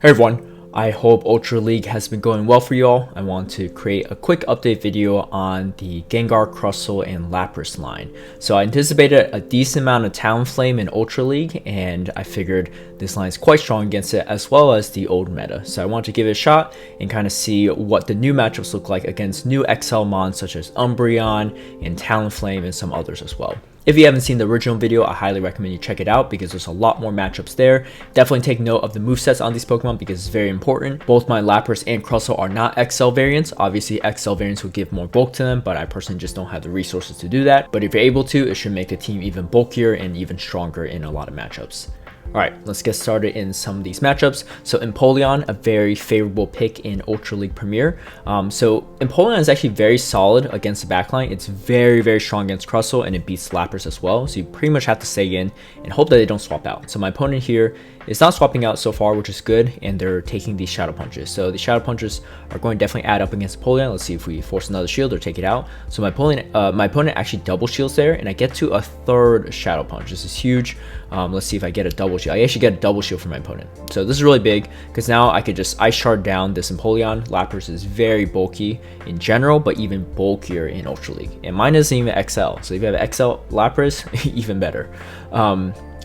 Hey everyone, I hope Ultra League has been going well for you all. I want to create a quick update video on the Gengar, Crustle, and Lapras line. So I anticipated a decent amount of Talonflame in Ultra League, and I figured this line is quite strong against it as well as the old meta. So I want to give it a shot and kind of see what the new matchups look like against new XL mons such as Umbreon and Talonflame and some others as well. If you haven't seen the original video, I highly recommend you check it out because there's a lot more matchups there. Definitely take note of the movesets on these Pokemon because it's very important. Both my Lapras and Crustle are not XL variants. Obviously, XL variants will give more bulk to them, but I personally just don't have the resources to do that. But if you're able to, it should make the team even bulkier and even stronger in a lot of matchups. Alright, let's get started in some of these matchups. So Empoleon, a very favorable pick in Ultra League Premier. So Empoleon is actually very solid against the backline. It's very strong against Crustle, and it beats Lapras as well. So you pretty much have to stay in and hope that they don't swap out. So my opponent here is not swapping out so far, which is good, and they're taking these Shadow Punches. So the Shadow Punches are going to definitely add up against Empoleon. Let's see if we force another shield or take it out. So my opponent actually double shields there, and I get to a third Shadow Punch. This is huge. Let's see if I get a double shield. I actually get a double shield from my opponent. So this is really big because now I could just Ice Shard down this Empoleon. Lapras is very bulky in general, but even bulkier in Ultra League. And mine isn't even XL. So if you have XL Lapras, even better.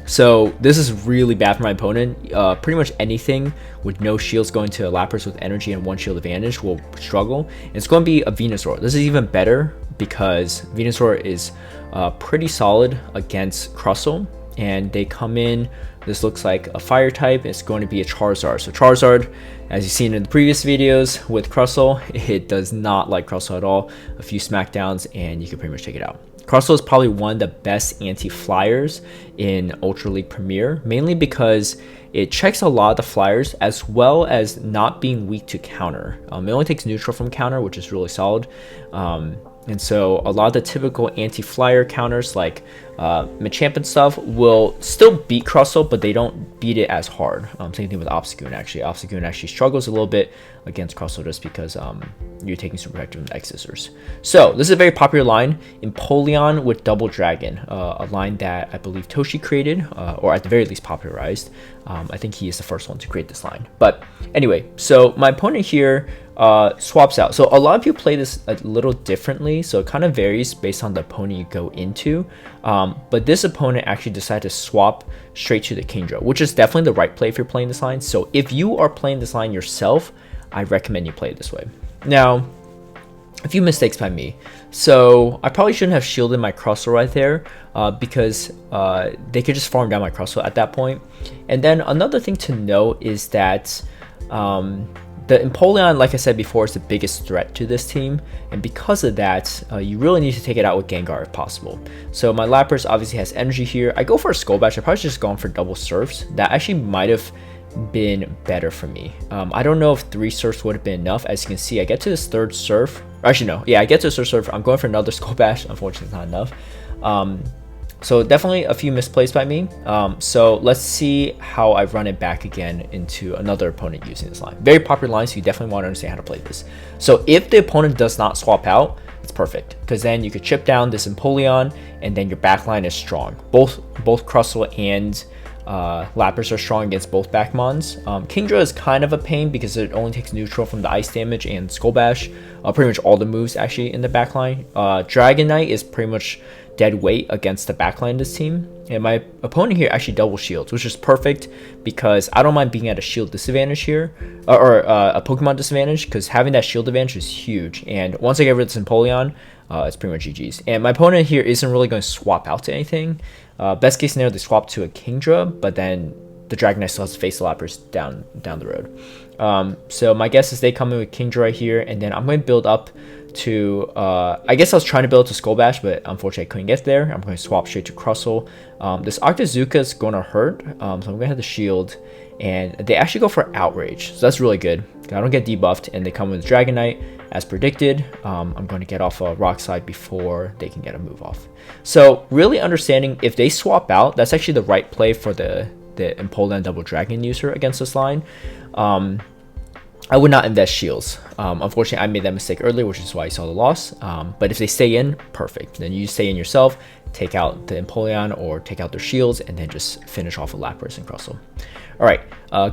So this is really bad for my opponent. Pretty much anything with no shields going to a Lapras with energy and one shield advantage will struggle. And it's going to be a Venusaur. This is even better because Venusaur is pretty solid against Crustle. And they come in, this looks like a fire type. It's going to be a Charizard. So Charizard, as you've seen in the previous videos with Crustle, it does not like Crustle at all. A few smackdowns and you can pretty much take it out. Crustle is probably one of the best anti-flyers in Ultra League Premier, mainly because it checks a lot of the flyers as well as not being weak to counter. It only takes neutral from counter, which is really solid. And so a lot of the typical anti-flyer counters like Machamp and stuff will still beat Crustle, but they don't beat it as hard. Same thing with Obstagoon actually. Obstagoon actually struggles a little bit against Crustle just because you're taking Super Protective and X Scissors. So this is a very popular line, Empoleon with Double Dragon, a line that I believe Toshi created, or at the very least popularized. I think he is the first one to create this line. But anyway, so my opponent here swaps out. So a lot of you play this a little differently, so it kind of varies based on the opponent you go into. But this opponent actually decided to swap straight to the Kingdra, which is definitely the right play if you're playing this line. So if you are playing this line yourself, I recommend you play it this way. Now, a few mistakes by me. So I probably shouldn't have shielded my Crustle right there because they could just farm down my Crustle at that point. And then another thing to note is that the Empoleon, like I said before, is the biggest threat to this team, and because of that, you really need to take it out with Gengar if possible. So my Lapras obviously has energy here. I go for a Skull Bash. I probably just gone for double Surfs. That actually might have been better for me. I don't know if 3 Surfs would have been enough. As you can see, I get to this third Surf. Actually, no. Yeah, I get to this third Surf. I'm going for another Skull Bash. Unfortunately, it's not enough. So definitely a few misplays by me. So let's see how I run it back again into another opponent using this line. Very popular line, so you definitely want to understand how to play this. So if the opponent does not swap out, it's perfect because then you could chip down this Empoleon and then your backline is strong. Both Crustle and Lapras are strong against both backmons. Kingdra is kind of a pain because it only takes neutral from the ice damage and Skull Bash. Pretty much all the moves actually in the backline. Dragonite is pretty much dead weight against the backline of this team, and my opponent here actually double shields, which is perfect because I don't mind being at a shield disadvantage here, or a Pokemon disadvantage, because having that shield advantage is huge. And once I get rid of this Empoleon, it's pretty much GG's. And my opponent here isn't really going to swap out to anything. Best case scenario, they swap to a Kingdra, but then the Dragonite still has to face the Lapras down the road. So my guess is they come in with Kingdra right here, and then I'm going to build up to I guess I was trying to build to Skull Bash, but unfortunately I couldn't get there. I'm going to swap straight to Crustle. This Octazooka is going to hurt, so I'm going to have the shield, and they actually go for Outrage, so that's really good. I don't get debuffed, and they come with Dragonite as predicted. I'm going to get off a Rock Slide before they can get a move off. So really understanding if they swap out, that's actually the right play for the Empoleon Double Dragon user against this line. I would not invest shields. Unfortunately, I made that mistake earlier, which is why I saw the loss. But if they stay in, perfect. Then you stay in yourself, take out the Empoleon or take out their shields, and then just finish off with Lapras and Crustle. Alright,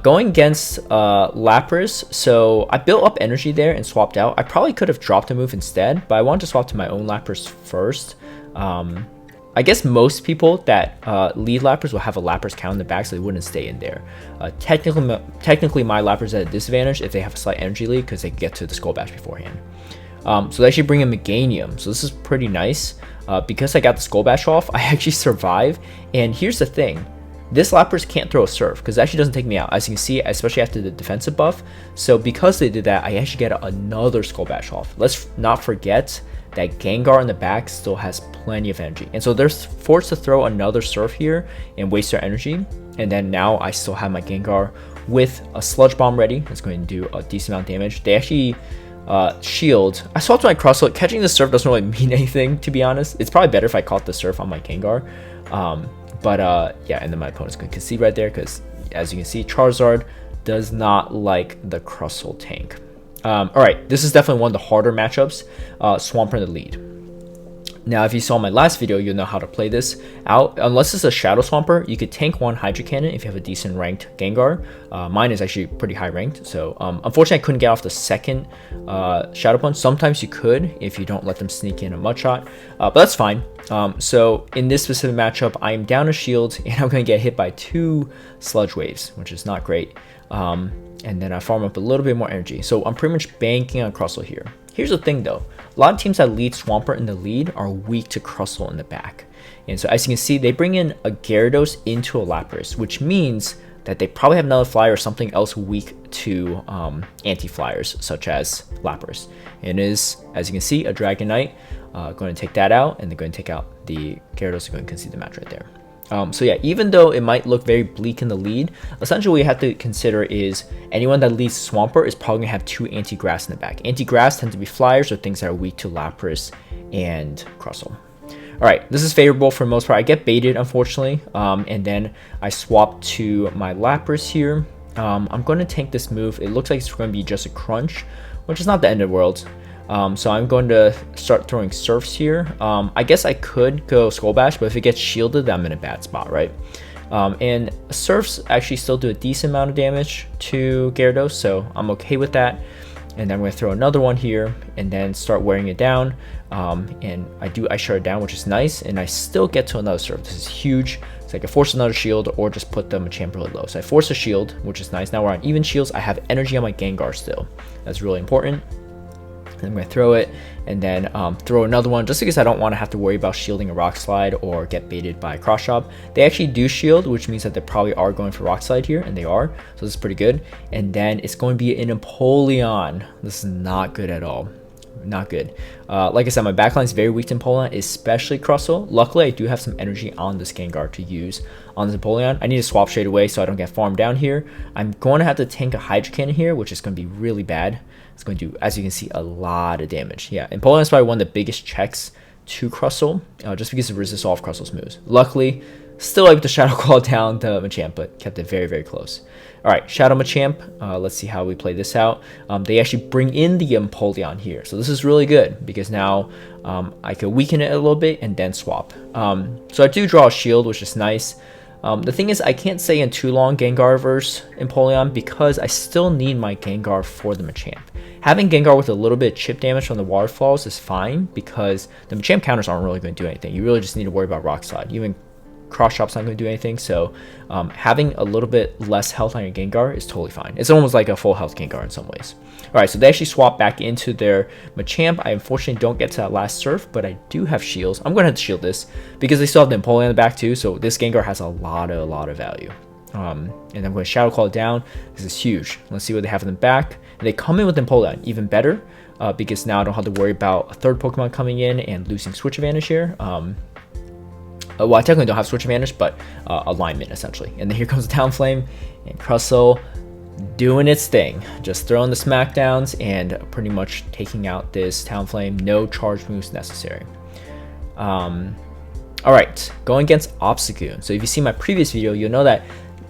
going against Lapras, so I built up energy there and swapped out. I probably could have dropped a move instead, but I wanted to swap to my own Lapras first. I guess most people that lead Lapras will have a Lapras count in the back, so they wouldn't stay in there. Technically, my Lapras is at a disadvantage if they have a slight energy lead, because they can get to the Skull Bash beforehand. So they actually bring in Meganium, so this is pretty nice. Because I got the Skull Bash off, I actually survive. And here's the thing. This Lapras can't throw a Surf, because it actually doesn't take me out, as you can see, especially after the defensive buff. So because they did that, I actually get another Skull Bash off. Let's not forget that Gengar in the back still has plenty of energy. And so they're forced to throw another Surf here and waste their energy. And then now I still have my Gengar with a Sludge Bomb ready. That's going to do a decent amount of damage. They actually shield. I swapped my Crustle. Catching the Surf doesn't really mean anything, to be honest. It's probably better if I caught the Surf on my Gengar. Yeah, and then my opponent's going to concede right there, because as you can see, Charizard does not like the Crustle tank. Alright, this is definitely one of the harder matchups. Swampert in the lead. Now, if you saw my last video, you'll know how to play this out. Unless it's a Shadow Swampert, you could tank one Hydro Cannon if you have a decent ranked Gengar. Mine is actually pretty high ranked, so unfortunately I couldn't get off the second Shadow Punch. Sometimes you could if you don't let them sneak in a Mud Shot, but that's fine. So in this specific matchup, I am down a shield, and I'm going to get hit by 2 Sludge Waves, which is not great. And then I farm up a little bit more energy. So I'm pretty much banking on Crustle here. Here's the thing though, a lot of teams that lead Swampert in the lead are weak to Crustle in the back. And so as you can see, they bring in a Gyarados into a Lapras, which means that they probably have another flyer or something else weak to anti-flyers, such as Lapras. And it is, as you can see, a Dragonite. Going to take that out, and they're going to take out the Gyarados. They're going to concede the match right there. So yeah, even though it might look very bleak in the lead, essentially what you have to consider is anyone that leads Swampert is probably going to have 2 anti-grass in the back. Anti-grass tend to be flyers or things that are weak to Lapras and Crustle. Alright, this is favorable for the most part. I get baited, unfortunately, and then I swap to my Lapras here. I'm going to tank this move. It looks like it's going to be just a crunch, which is not the end of the world. So I'm going to start throwing Surfs here. I guess I could go Skull Bash, but if it gets shielded, then I'm in a bad spot, right? And Surfs actually still do a decent amount of damage to Gyarados, so I'm okay with that. And then I'm going to throw another one here and then start wearing it down. And I shut it down, which is nice, and I still get to another Surf. This is huge. So I can force another shield or just put the Machamp really low. So I force a shield, which is nice. Now we're on even shields. I have energy on my Gengar still. That's really important. I'm going to throw it and then throw another one just because I don't want to have to worry about shielding a Rock Slide or get baited by a Cross Chop. They actually do shield, which means that they probably are going for Rock Slide here, and they are. So this is pretty good. And then it's going to be an Empoleon. This is not good at all. Not good. Like I said, my backline is very weak to Empoleon, especially Crustle. Luckily, I do have some energy on this Gengar to use on this Empoleon. I need to swap straight away so I don't get farmed down here. I'm going to have to tank a Hydro Cannon here, which is going to be really bad. It's going to do, as you can see, a lot of damage. Yeah, Empoleon is probably one of the biggest checks to Crustle, just because it resists all of Crustle's moves. Luckily, still able to Shadow Claw down the Machamp, but kept it very, very close. Alright, Shadow Machamp, let's see how we play this out. They actually bring in the Empoleon here, so this is really good, because now I can weaken it a little bit and then swap. So I do draw a shield, which is nice. The thing is, I can't stay in too long Gengar versus Empoleon, because I still need my Gengar for the Machamp. Having Gengar with a little bit of chip damage from the waterfalls is fine, because the Machamp counters aren't really going to do anything. You really just need to worry about Rock Slide. Even Cross Chop's not going to do anything, so having a little bit less health on your Gengar is totally fine. It's almost like a full health Gengar in some ways. Alright, so they actually swap back into their Machamp. I unfortunately don't get to that last Surf, but I do have shields. I'm going to have to shield this, because they still have the Empoleon in the back too, so this Gengar has a lot of value. And I'm going to Shadow Claw down. This is huge. Let's see what they have in the back. And they come in with Empoleon, even better, because now I don't have to worry about a third Pokemon coming in and losing switch advantage here. Well, I technically don't have switch advantage, but alignment essentially. And then here comes the Talonflame, and Crustle doing its thing, just throwing the smackdowns and pretty much taking out this Talonflame. No charge moves necessary. Alright, going against Obstagoon. So if you see my previous video, you'll know that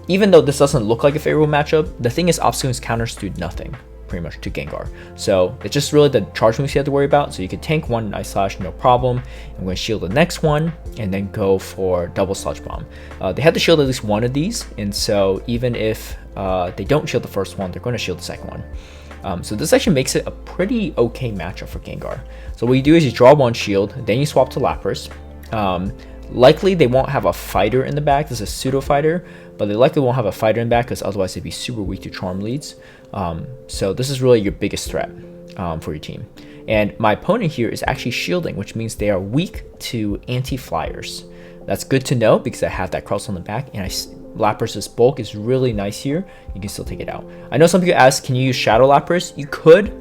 even though this doesn't look like a favorable matchup, the thing is Obstagoon's counters do nothing. pretty much to Gengar. So it's just really the charge moves you have to worry about. So you could tank one Ice Slash, no problem. I'm going to shield the next one and then go for double Sludge Bomb. They have to shield at least one of these, and so even if they don't shield the first one, they're going to shield the second one. So this actually makes it a pretty okay matchup for Gengar. So what you do is you draw one shield, then you swap to Lapras. Likely they won't have a fighter in the back. This is a pseudo fighter, but they likely won't have a fighter in the back because otherwise they'd be super weak to charm leads. So this is really your biggest threat for your team. And my opponent here is actually shielding, which means they are weak to anti-flyers. That's good to know because I have that Crustle on the back, and Lapras' bulk is really nice here. You can still take it out. I know some people ask, can you use Shadow Lapras? You could.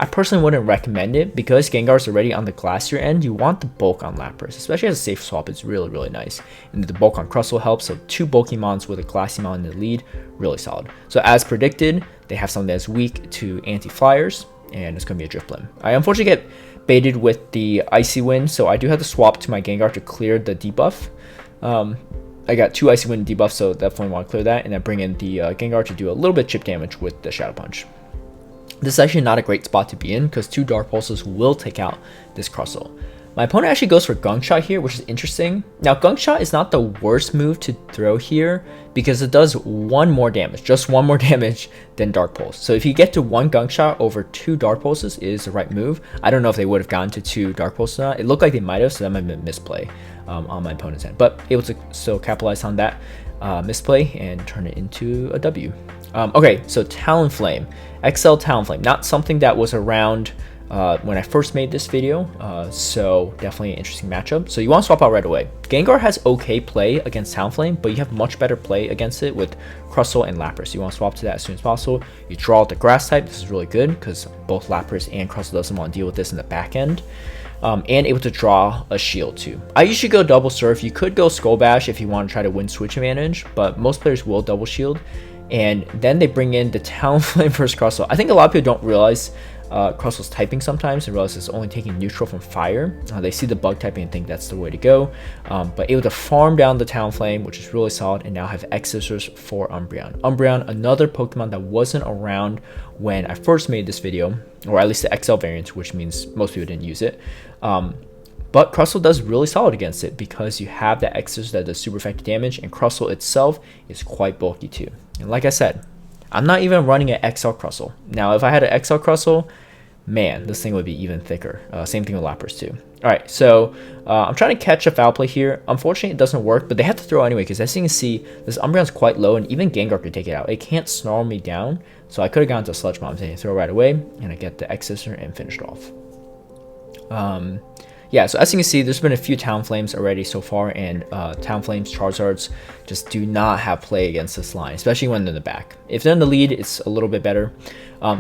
I personally wouldn't recommend it because Gengar's already on the Glacier end. You want the bulk on Lapras, especially as a safe swap. It's really, really nice. And the bulk on Crustle helps. So 2 bulky mons with a Glacier in the lead, really solid. So as predicted, they have something that's weak to anti-flyers, and it's going to be a Drifblim. I unfortunately get baited with the Icy Wind, so I do have to swap to my Gengar to clear the debuff. I got 2 Icy Wind debuffs, so definitely want to clear that, and then bring in the Gengar to do a little bit of chip damage with the Shadow Punch. This is actually not a great spot to be in because 2 Dark Pulses will take out this Crustle. My opponent actually goes for Gunk Shot here, which is interesting. Now, Gunk Shot is not the worst move to throw here because it does 1 more damage, just 1 more damage than Dark Pulse. So if you get to 1 Gunk Shot over 2 Dark Pulses, it is the right move. I don't know if they would have gotten to 2 Dark Pulses or not. It looked like they might have, so that might have been a misplay on my opponent's end. But able to still capitalize on that misplay and turn it into a W. Okay, so Talonflame, XL Talonflame, not something that was around when I first made this video, so definitely an interesting matchup. So you want to swap out right away. Gengar has okay play against Talonflame, but you have much better play against it with Crustle and Lapras. You want to swap to that as soon as possible. You draw out the Grass type. This is really good because both Lapras and Crustle doesn't want to deal with this in the back end. And able to draw a shield too. I usually go double surf. You could go Skull Bash if you want to try to win switch advantage, but most players will double shield. And then they bring in the Talonflame versus Crustle. I think a lot of people don't realize Crustle's typing sometimes and realize it's only taking neutral from fire. They see the bug typing and think that's the way to go. But able to farm down the Talonflame, which is really solid, and now have X-Scissors for Umbreon. Umbreon, another Pokemon that wasn't around when I first made this video, or at least the XL variant, which means most people didn't use it. But Crustle does really solid against it because you have that X-Scissors that does super effective damage, and Crustle itself is quite bulky too. And like I said, I'm not even running an XL Crustle. Now, if I had an XL Crustle, man, this thing would be even thicker. Same thing with Lapras too. All right, so I'm trying to catch a foul play here. Unfortunately, it doesn't work, but they have to throw anyway because as you can see, this Umbreon's quite low, and even Gengar could take it out. It can't snarl me down, so I could have gone to Sludge Bomb and throw right away, and I get the X-Scissor and finished off. Yeah, so as you can see, there's been a few Talonflames already so far, and Talonflames, Charizards just do not have play against this line, especially when they're in the back. If they're in the lead, it's a little bit better.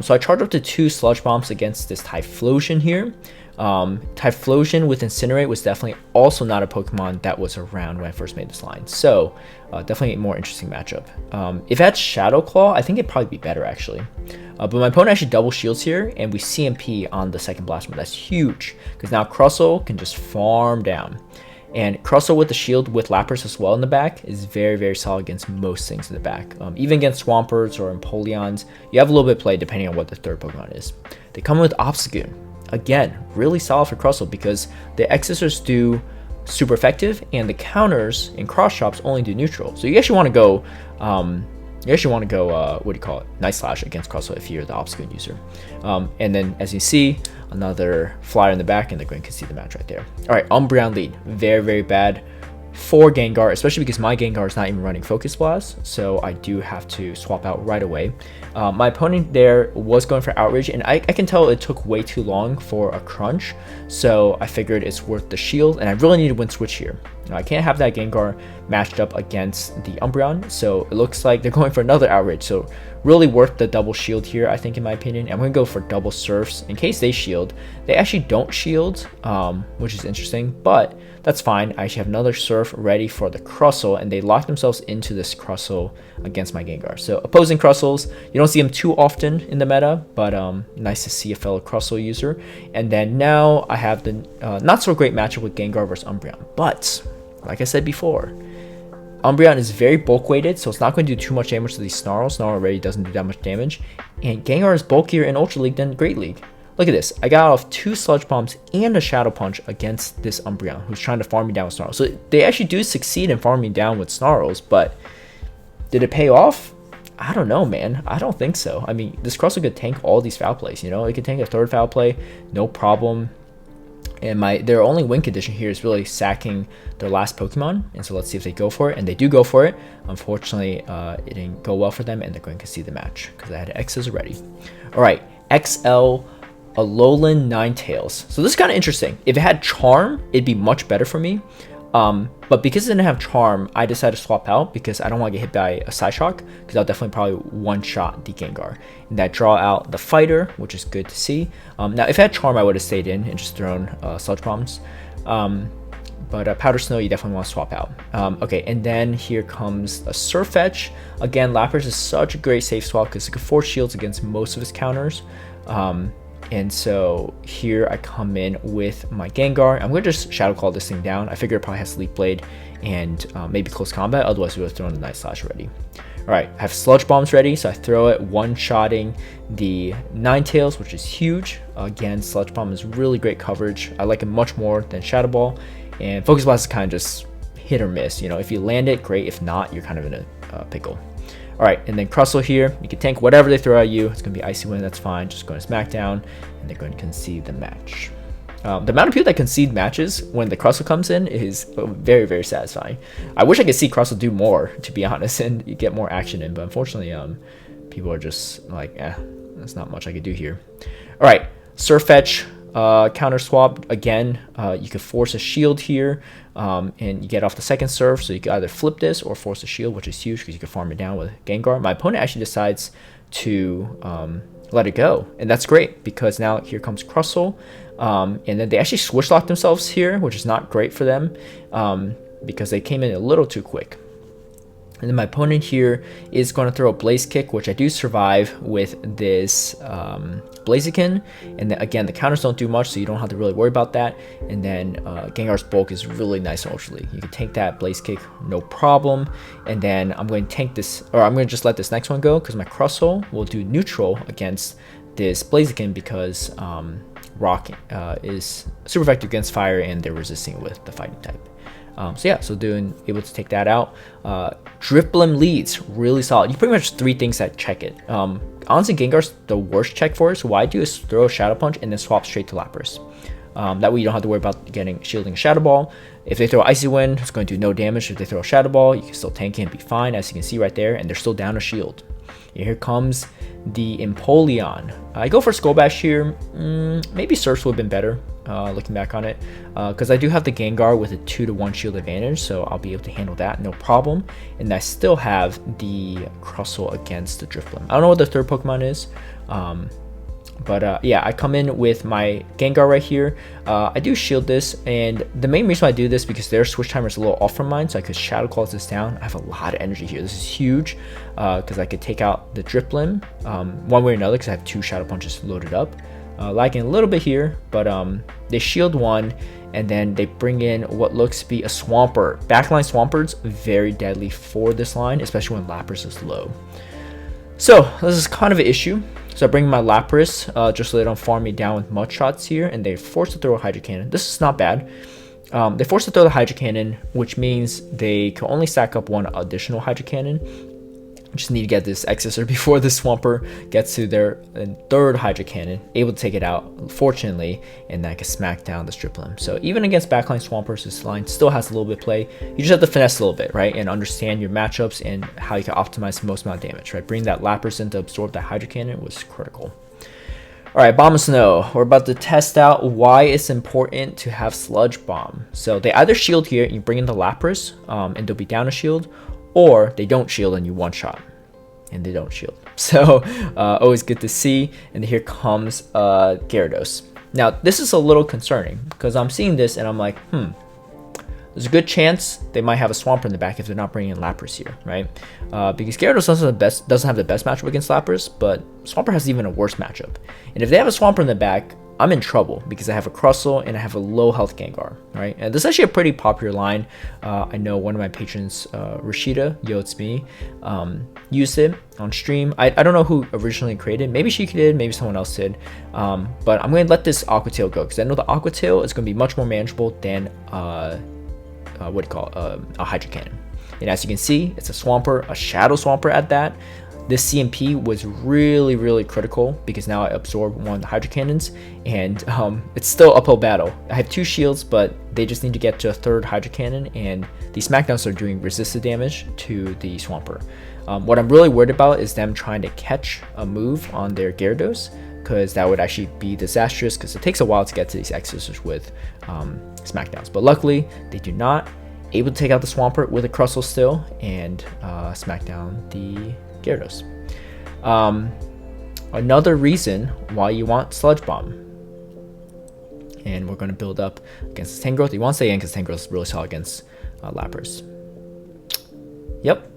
So I charge up to 2 Sludge Bombs against this Typhlosion here. Typhlosion with Incinerate was definitely also not a Pokemon that was around when I first made this line. So definitely a more interesting matchup. If it had Shadow Claw, I think it'd probably be better actually. But my opponent actually double shields here, and we CMP on the second blast move. That's huge because now Crustle can just farm down. And Crustle with the shield with Lapras as well in the back is very, very solid against most things in the back. Even against Swamperts or Empoleons, you have a little bit of play depending on what the third Pokemon is. They come with Obstagoon. Again, really solid for Crustle because the X-Scissors do super effective, and the counters in cross shops only do neutral. So you actually want to go, what do you call it? Nice Slash against Crustle if you're the Obstagoon user. And then as you see, another flyer in the back, and they're going to see the match right there. All right, Umbreon lead, very, very bad for Gengar, especially because my Gengar is not even running Focus Blast, so I do have to swap out right away. My opponent there was going for Outrage, and I can tell it took way too long for a crunch, so I figured it's worth the shield, and I really need to win switch here. Now, I can't have that Gengar matched up against the Umbreon, so it looks like they're going for another Outrage, so really worth the double shield here, I think, in my opinion. I'm going to go for double Surfs in case they shield. They actually don't shield, which is interesting, but that's fine. I actually have another Surf ready for the Crustle, and they lock themselves into this Crustle against my Gengar. So opposing Crustles, you don't see them too often in the meta, but nice to see a fellow Crustle user. And then now I have the not so great matchup with Gengar versus Umbreon. But like I said before, Umbreon is very bulk weighted, so it's not going to do too much damage to these Snarls. Snarl already doesn't do that much damage. And Gengar is bulkier in Ultra League than Great League. Look at this. I got off 2 Sludge Bombs and a Shadow Punch against this Umbreon, who's trying to farm me down with Snarls. So they actually do succeed in farming me down with Snarls, but did it pay off? I don't know, man. I don't think so. I mean, this Crustle could tank all these foul plays, you know? It could tank a 3rd foul play, no problem. And their only win condition here is really sacking their last Pokemon. And so let's see if they go for it. And they do go for it. Unfortunately, it didn't go well for them, and they're going to concede the match because I had X's already. All right, XL Alolan Ninetales. So this is kind of interesting. If it had Charm, it'd be much better for me. But because it didn't have Charm, I decided to swap out because I don't want to get hit by a Psyshock, because I'll definitely probably one-shot the Gengar. And I draw out the Fighter, which is good to see. Now, if I had Charm, I would have stayed in and just thrown Sludge Bombs. But Powder Snow, you definitely want to swap out. Okay, and then here comes a Surfetch. Again, Lapras is such a great safe swap because it can force shields against most of his counters. And so here I come in with my Gengar. I'm going to just Shadow Claw this thing down. I figure it probably has Leaf Blade and maybe Close Combat. Otherwise, we would have thrown the Night Slash ready. All right, I have Sludge Bombs ready. So I throw it, one-shotting the Ninetales, which is huge. Again, Sludge Bomb is really great coverage. I like it much more than Shadow Ball. And Focus Blast is kind of just hit or miss. You know, if you land it, great. If not, you're kind of in a pickle. All right, and then Crustle here. You can tank whatever they throw at you. It's going to be Icy Wind, that's fine. Just going to Smackdown, and they're going to concede the match. The amount of people that concede matches when the Crustle comes in is very, very satisfying. I wish I could see Crustle do more, to be honest, and get more action in. But unfortunately, people are just like, there's not much I could do here. All right, Surfetch. Counter swap again. You could force a shield here, and you get off the second surf, so you can either flip this or force a shield, which is huge because you can farm it down with Gengar. My opponent actually decides to let it go, and that's great because now here comes Crustle, and then they actually switch lock themselves here, which is not great for them because they came in a little too quick. And then my opponent here is going to throw a Blaze Kick, which I do survive with this Blaziken. And then again, the counters don't do much, so you don't have to really worry about that. And then Gengar's bulk is really nice in Ultra League. You can tank that Blaze Kick, no problem. And then I'm going to tank this, or I'm going to just let this next one go because my Crustle will do neutral against this Blaziken because Rock is super effective against fire and they're resisting with the fighting type. So yeah, so able to take that out. Drifblim leads, really solid. You pretty much 3 things that check it. Honestly, Gengar's the worst check for it, so what I do is throw a Shadow Punch and then swap straight to Lapras. That way you don't have to worry about shielding a Shadow Ball. If they throw Icy Wind, it's going to do no damage. If they throw a Shadow Ball, you can still tank it and be fine, as you can see right there, and they're still down a shield. And here comes the Empoleon. I go for Skull Bash here. Maybe Surfs would have been better, looking back on it, because I do have the Gengar with a 2-to-1 shield advantage, so I'll be able to handle that, no problem. And I still have the Crustle against the Drifblim. I don't know what the 3rd Pokemon is, but yeah, I come in with my Gengar right here. I do shield this, and the main reason why I do this because their switch timer is a little off from mine, so I could Shadow Claw this down. I have a lot of energy here. This is huge because I could take out the Drifblim one way or another because I have 2 Shadow Punches loaded up. Lagging a little bit here, but they shield one, and then they bring in what looks to be a Swampert. Backline Swampert's very deadly for this line, especially when Lapras is low. So this is kind of an issue. So I bring my Lapras just so they don't farm me down with Mud Shots here, and they force to throw a Hydro Cannon. This is not bad. They force to throw the Hydro Cannon, which means they can only stack up 1 additional Hydro Cannon. Just need to get this Exorcer before the Swampert gets to their 3rd Hydro Cannon, able to take it out, fortunately, and then I can smack down the Drifblim. So even against backline Swamperts, this line still has a little bit of play. You just have to finesse a little bit, right, and understand your matchups and how you can optimize the most amount of damage, right? Bringing that Lapras in to absorb that Hydro Cannon was critical. All right, Abomasnow. We're about to test out why it's important to have Sludge Bomb. So they either shield here, and you bring in the Lapras, and they'll be down a shield, or they don't shield and you one-shot, and they don't shield. So always good to see. And here comes Gyarados. Now this is a little concerning because I'm seeing this and I'm like, there's a good chance they might have a Swampert in the back if they're not bringing in Lapras here, right? Because Gyarados doesn't have the best matchup against Lapras, but Swampert has even a worse matchup. And if they have a Swampert in the back, I'm in trouble because I have a Crustle and I have a low health Gengar, right? And this is actually a pretty popular line. I know one of my patrons, Rashida, yo, it's me, used it on stream. I don't know who originally created it. Maybe she did, maybe someone else did. But I'm going to let this Aqua Tail go because I know the Aqua Tail is going to be much more manageable than a Hydro Cannon. And as you can see, it's a Swampert, a Shadow Swampert at that. This CMP was really, really critical because now I absorb one of the Hydro Cannons, and it's still uphill battle. I have 2 shields, but they just need to get to a 3rd Hydro Cannon, and the Smackdowns are doing resisted damage to the Swampert. What I'm really worried about is them trying to catch a move on their Gyarados, because that would actually be disastrous because it takes a while to get to these X's with Smackdowns. But luckily, they do not. Able to take out the Swampert with a Crustle still, and smack down the Gyarados. Another reason why you want Sludge Bomb. And we're going to build up against Tangrowth. You want to stay in because Tangrowth is really solid against Lapras. Yep.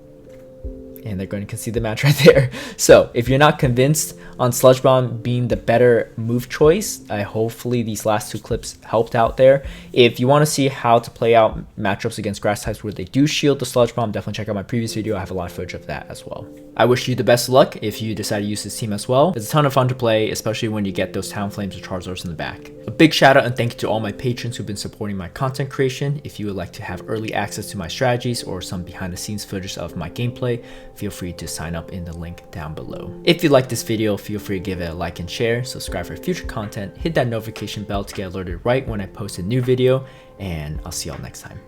And they're going to concede the match right there. So if you're not convinced on Sludge Bomb being the better move choice, hopefully these last 2 clips helped out there. If you want to see how to play out matchups against grass types where they do shield the Sludge Bomb, definitely check out my previous video. I have a lot of footage of that as well. I wish you the best of luck if you decide to use this team as well. It's a ton of fun to play, especially when you get those Talonflames or Charizards in the back. A big shout out and thank you to all my patrons who've been supporting my content creation. If you would like to have early access to my strategies or some behind the scenes footage of my gameplay, feel free to sign up in the link down below. If you like this video, feel free to give it a like and share, subscribe for future content, hit that notification bell to get alerted right when I post a new video, and I'll see y'all next time.